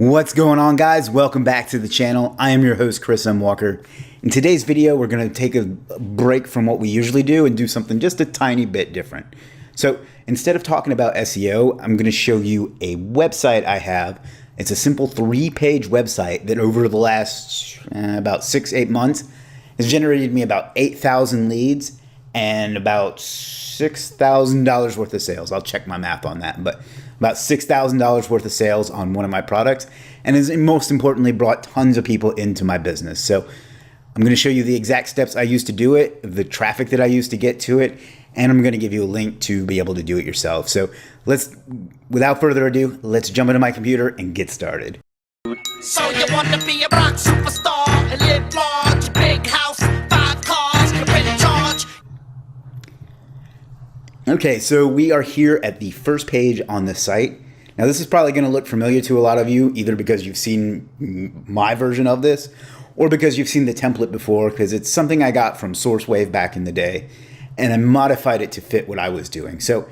What's going on, guys? Welcome back to the channel. I am your host, Chris M. Walker. In today's video, we're going to take a break from what we usually do and do something just a tiny bit different. So instead of talking about SEO, I'm going to show you a website I have. It's a simple 3-page website that over the last about 6-8 months has generated me about 8,000 leads and about $6,000 worth of sales. I'll check my math on that, but about $6,000 worth of sales on one of my products, and has most importantly brought tons of people into my business. So I'm going to show you the exact steps I used to do it, the traffic that I used to get to it, and I'm going to give you a link to be able to do it yourself. So without further ado, let's jump into my computer and get started. So you want to be a rock superstar and live large, big house, 5 cars, you're in charge. Okay, so we are here at the first page on the site. Now this is probably going to look familiar to a lot of you, either because you've seen my version of this or because you've seen the template before, because it's something I got from SourceWave back in the day and I modified it to fit what I was doing. So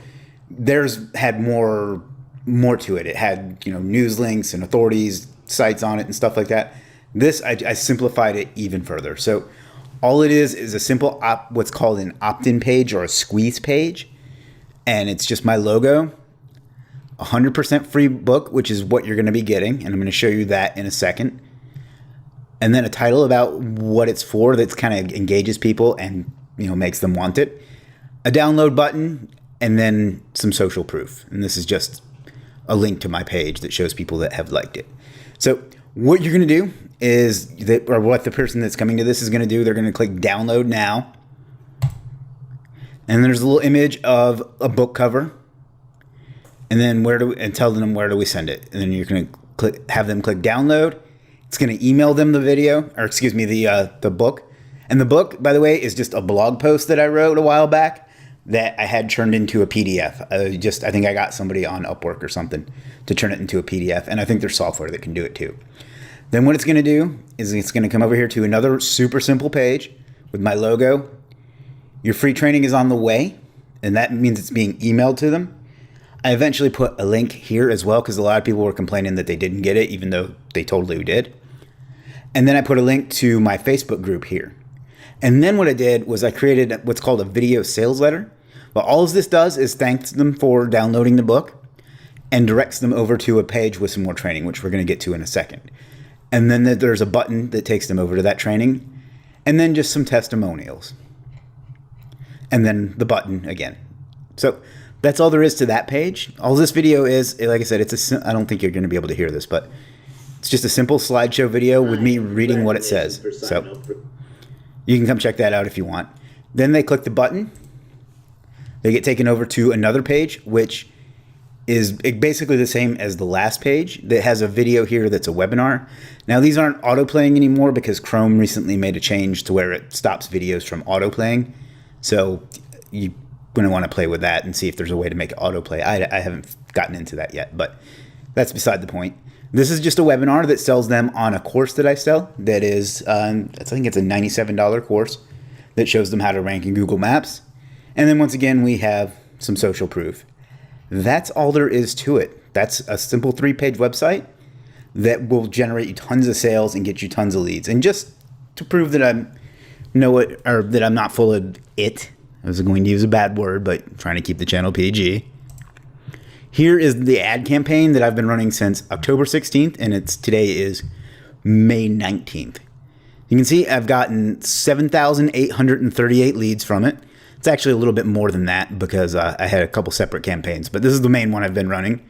theirs had more to it. It had, news links and authorities, sites on it and stuff like that. This, I simplified it even further. So all it is a simple what's called an opt-in page or a squeeze page. And it's just my logo, 100% free book, which is what you're going to be getting. And I'm going to show you that in a second. And then a title about what it's for that kind of engages people and, makes them want it. A download button, and then some social proof. And this is just a link to my page that shows people that have liked it. So what you're going to do is, or what the person that's coming to this is going to do, they're going to click download now. And there's a little image of a book cover. And then tell them where do we send it. And then you're going to have them click download. It's going to email them the video, or excuse me, the book. And the book, by the way, is just a blog post that I wrote a while back that I had turned into a PDF. I think I got somebody on Upwork or something to turn it into a PDF. And I think there's software that can do it too. Then what it's going to do is it's going to come over here to another super simple page with my logo. Your free training is on the way, and that means it's being emailed to them. I eventually put a link here as well because a lot of people were complaining that they didn't get it, even though they totally did. And then I put a link to my Facebook group here. And then what I did was I created what's called a video sales letter. But all of this does is thanks them for downloading the book and directs them over to a page with some more training, which we're going to get to in a second. And then there's a button that takes them over to that training, and then just some testimonials. And then the button again. So that's all there is to that page. All this video is, like I said, I don't think you're going to be able to hear this, but it's just a simple slideshow video with me reading what it says. So you can come check that out if you want. Then they click the button. They get taken over to another page, which is basically the same as the last page that has a video here that's a webinar. Now, these aren't auto-playing anymore because Chrome recently made a change to where it stops videos from auto-playing. So you're going to want to play with that and see if there's a way to make it autoplay. I haven't gotten into that yet, but that's beside the point. This is just a webinar that sells them on a course that I sell. That is, I think it's a $97 course that shows them how to rank in Google Maps. And then once again, we have some social proof. That's all there is to it. That's a simple 3-page website that will generate you tons of sales and get you tons of leads. And just to prove that that I'm not full of it. I was going to use a bad word, but trying to keep the channel PG. Here is the ad campaign that I've been running since October 16th, and today is May 19th. You can see I've gotten 7,838 leads from it. It's actually a little bit more than that because I had a couple separate campaigns, but this is the main one I've been running.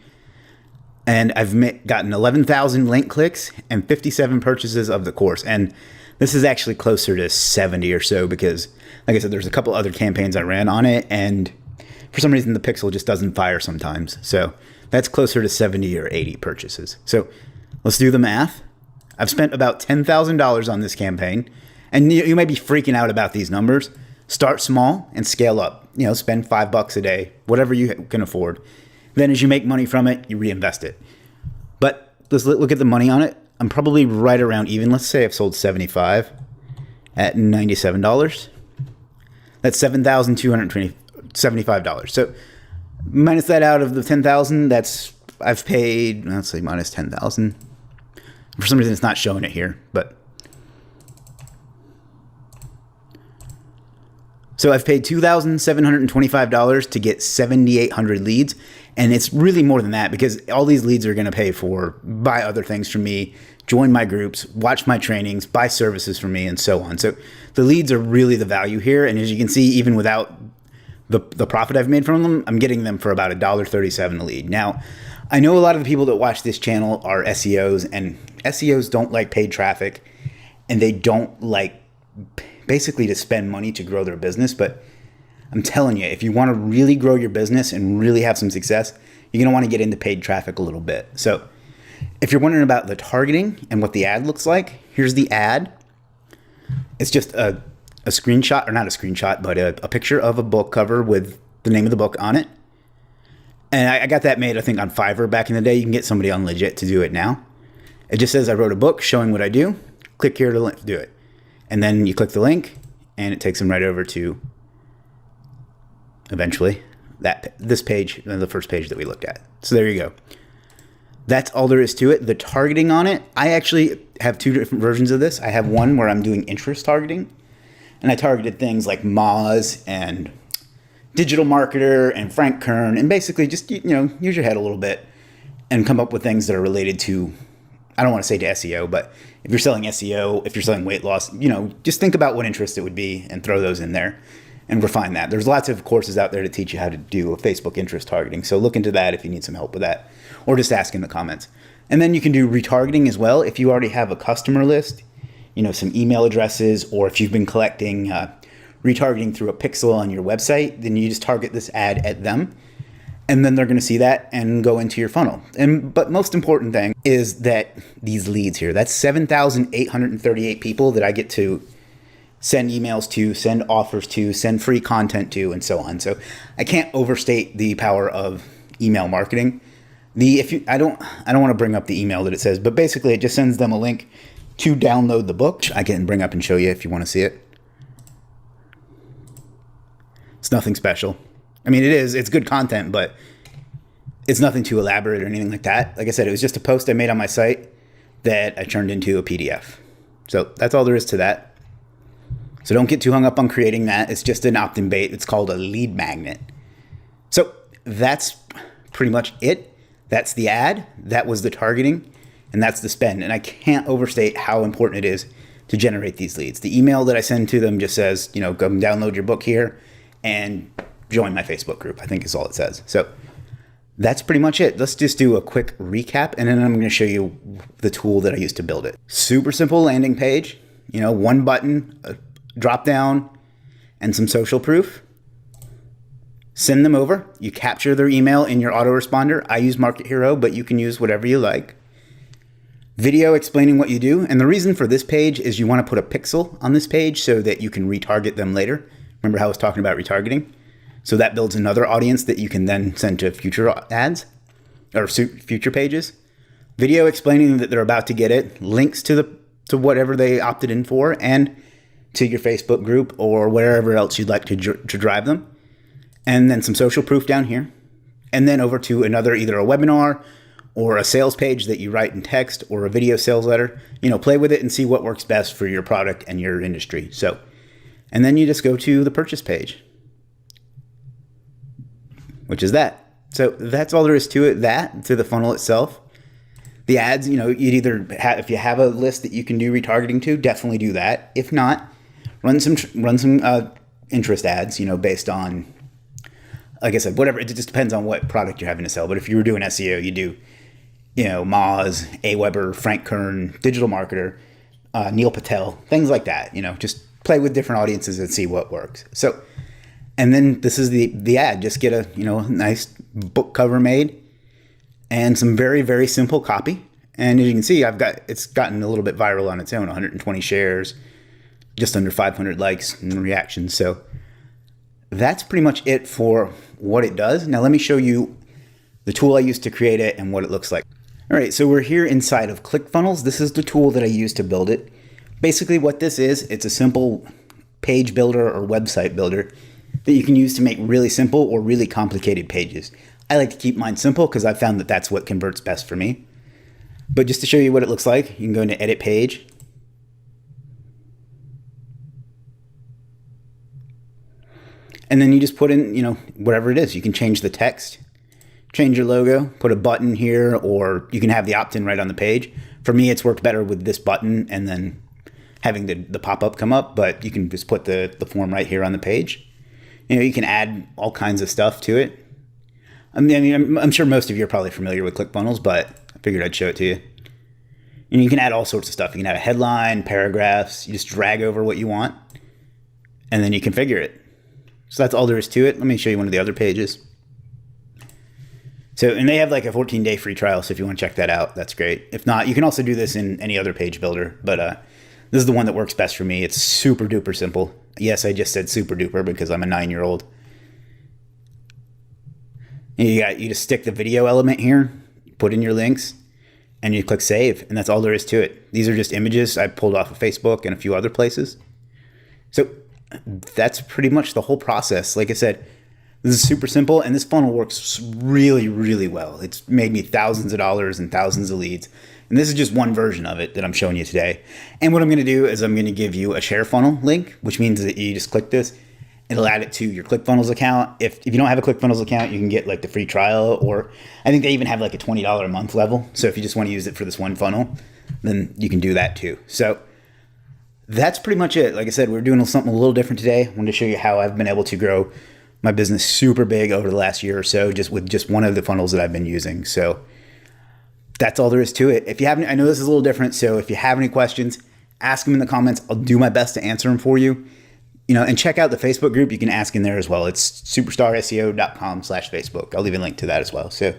And I've gotten 11,000 link clicks and 57 purchases of the course. And this is actually closer to 70 or so because, like I said, there's a couple other campaigns I ran on it, and for some reason the pixel just doesn't fire sometimes. So that's closer to 70 or 80 purchases. So let's do the math. I've spent about $10,000 on this campaign, and you might be freaking out about these numbers. Start small and scale up. Spend $5 a day, whatever you can afford. Then as you make money from it, you reinvest it. But let's look at the money on it. I'm probably right around even. Let's say I've sold 75 at $97. That's $7,275. So minus that out of the 10,000, I've paid, let's say minus 10,000. For some reason, it's not showing it here, but. So I've paid $2,725 to get 7,800 leads. And it's really more than that because all these leads are going to pay for, buy other things from me, join my groups, watch my trainings, buy services from me, and so on. So the leads are really the value here. And as you can see, even without the profit I've made from them, I'm getting them for about $1.37 a lead. Now, I know a lot of the people that watch this channel are SEOs, and SEOs don't like paid traffic, and they don't like basically to spend money to grow their business. But I'm telling you, if you want to really grow your business and really have some success, you're going to want to get into paid traffic a little bit. So if you're wondering about the targeting and what the ad looks like, here's the ad. It's just a screenshot, or not a screenshot, but a picture of a book cover with the name of the book on it. And I got that made, I think, on Fiverr back in the day. You can get somebody on Legit to do it now. It just says I wrote a book showing what I do. Click here to do it. And then you click the link, and it takes them right over to, eventually, this page, the first page that we looked at. So there you go. That's all there is to it. The targeting on it, I actually have two different versions of this. I have one where I'm doing interest targeting, and I targeted things like Moz and Digital Marketer and Frank Kern, and basically just, use your head a little bit and come up with things that are related to, I don't want to say to SEO, but if you're selling SEO, if you're selling weight loss, just think about what interest it would be and throw those in there and refine that. There's lots of courses out there to teach you how to do a Facebook interest targeting. So look into that if you need some help with that, or just ask in the comments. And then you can do retargeting as well. If you already have a customer list, some email addresses, or if you've been collecting retargeting through a pixel on your website, then you just target this ad at them, and then they're going to see that and go into your funnel. But most important thing is that these leads here, that's 7,838 people that I get to send emails to, send offers to, send free content to, and so on. So I can't overstate the power of email marketing. I don't want to bring up the email that it says, but basically it just sends them a link to download the book. I can bring up and show you if you want to see it. It's nothing special. I mean, it's good content, but it's nothing too elaborate or anything like that. Like I said, it was just a post I made on my site that I turned into a PDF. So that's all there is to that. So don't get too hung up on creating that. It's just an opt-in bait. It's called a lead magnet. So that's pretty much it. That's the ad. That was the targeting. And that's the spend. And I can't overstate how important it is to generate these leads. The email that I send to them just says, go download your book here and join my Facebook group, I think is all it says. So that's pretty much it. Let's just do a quick recap, and then I'm going to show you the tool that I used to build it. Super simple landing page, one button, a drop down, and some social proof. Send them over. You capture their email in your autoresponder. I use Market Hero, but you can use whatever you like. Video explaining what you do. And the reason for this page is you want to put a pixel on this page so that you can retarget them later. Remember how I was talking about retargeting? So that builds another audience that you can then send to future ads or future pages. Video explaining that they're about to get it. Links to whatever they opted in for, and to your Facebook group or wherever else you'd like to drive them. And then some social proof down here. And then over to either a webinar or a sales page that you write in text, or a video sales letter. Play with it and see what works best for your product and your industry. And then you just go to the purchase page, which is that. So that's all there is to it, to the funnel itself. The ads, you'd either have, if you have a list that you can do retargeting to, definitely do that. If not, run some interest ads, based on, like I said, whatever. It just depends on what product you're having to sell. But if you were doing SEO, you do, Moz, Aweber, Frank Kern, Digital Marketer, Neil Patel, things like that. Just play with different audiences and see what works. So, and then this is the ad. Just get a nice book cover made and some very, very simple copy. And as you can see, it's gotten a little bit viral on its own. 120 shares, just under 500 likes and reactions. So that's pretty much it for what it does. Now let me show you the tool I used to create it and what it looks like. All right, so we're here inside of ClickFunnels. This is the tool that I used to build it. Basically what this is, it's a simple page builder or website builder that you can use to make really simple or really complicated pages. I like to keep mine simple because I found that that's what converts best for me. But just to show you what it looks like, you can go into edit page. And then you just put in, whatever it is. You can change the text, change your logo, put a button here, or you can have the opt-in right on the page. For me, it's worked better with this button and then having the pop-up come up, but you can just put the form right here on the page. You can add all kinds of stuff to it. I'm sure most of you are probably familiar with ClickFunnels, but I figured I'd show it to you. And you can add all sorts of stuff. You can add a headline, paragraphs. You just drag over what you want, and then you configure it. So that's all there is to it. Let me show you one of the other pages. So, and they have like a 14-day free trial, so if you want to check that out, that's great. If not, you can also do this in any other page builder, but this is the one that works best for me. It's super duper simple. Yes, I just said super duper because I'm a 9-year-old. You just stick the video element here, put in your links, and you click save, and that's all there is to it. These are just images I pulled off of Facebook and a few other places. So that's pretty much the whole process. Like I said, this is super simple, and this funnel works really, really well. It's made me thousands of dollars and thousands of leads. And this is just one version of it that I'm showing you today. And what I'm going to do is I'm going to give you a share funnel link, which means that you just click this. It'll add it to your ClickFunnels account. If you don't have a ClickFunnels account, you can get like the free trial, or I think they even have like a $20 a month level. So if you just want to use it for this one funnel, then you can do that too. So that's pretty much it. Like I said, we're doing something a little different today. I wanted to show you how I've been able to grow my business super big over the last year or so, just with just one of the funnels that I've been using. So that's all there is to it. If you haven't, I know this is a little different. So if you have any questions, ask them in the comments. I'll do my best to answer them for you. And check out the Facebook group. You can ask in there as well. It's superstarseo.com/Facebook. I'll leave a link to that as well. So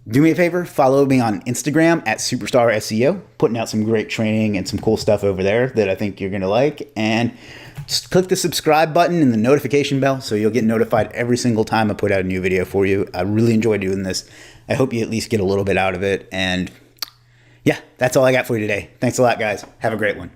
do me a favor, follow me on Instagram at superstarseo, putting out some great training and some cool stuff over there that I think you're going to like. And just click the subscribe button and the notification bell so you'll get notified every single time I put out a new video for you. I really enjoy doing this. I hope you at least get a little bit out of it. And yeah, that's all I got for you today. Thanks a lot, guys. Have a great one.